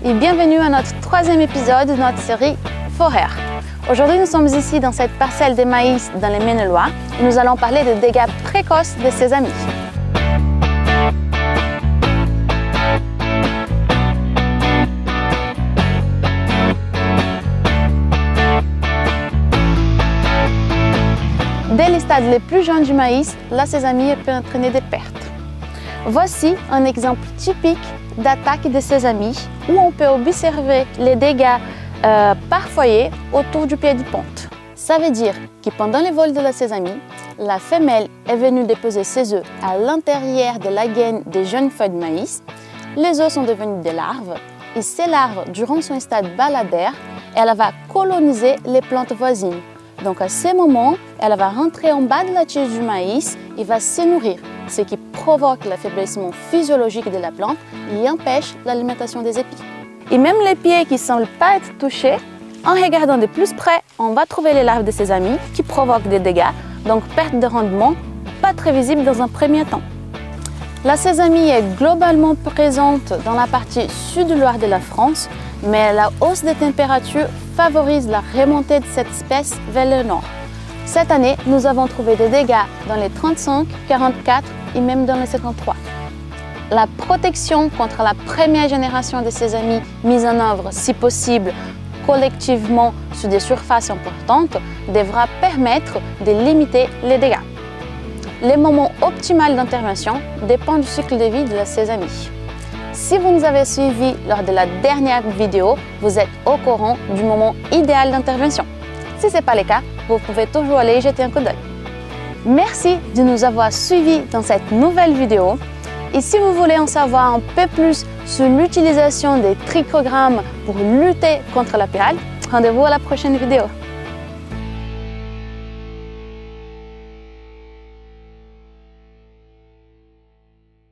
et bienvenue à notre troisième épisode de notre série Forêt. Aujourd'hui, nous sommes ici dans cette parcelle de maïs dans les Maine-et-Loire et nous allons parler des dégâts précoces de sésamie. Dès les stades les plus jeunes du maïs, la sésamie peut entraîner des pertes. Voici un exemple typique d'attaque de sésamie où on peut observer les dégâts par foyer autour du pied du ponte. Ça veut dire que pendant le vol de la sésamie, la femelle est venue déposer ses œufs à l'intérieur de la gaine des jeunes feuilles de maïs. Les œufs sont devenus des larves et ces larves, durant son stade baladaire, elle va coloniser les plantes voisines. Donc à ce moment, elle va rentrer en bas de la tige du maïs et va se nourrir, ce qui provoque l'affaiblissement physiologique de la plante et empêche l'alimentation des épis. Et même les pieds qui ne semblent pas être touchés, en regardant de plus près, on va trouver les larves de sésamie qui provoquent des dégâts, donc perte de rendement, pas très visible dans un premier temps. La sésamie est globalement présente dans la partie sud-ouest de la France, mais la hausse des températures favorise la remontée de cette espèce vers le nord. Cette année, nous avons trouvé des dégâts dans les 35, 44 et même dans les 53. La protection contre la première génération de sésamie mise en œuvre, si possible, collectivement sur des surfaces importantes, devra permettre de limiter les dégâts. Le moment optimal d'intervention dépend du cycle de vie de la sésamie. Si vous nous avez suivis lors de la dernière vidéo, vous êtes au courant du moment idéal d'intervention. Si ce n'est pas le cas, vous pouvez toujours aller jeter un coup d'œil. Merci de nous avoir suivis dans cette nouvelle vidéo. Et si vous voulez en savoir un peu plus sur l'utilisation des trichogrammes pour lutter contre la pyrale, rendez-vous à la prochaine vidéo.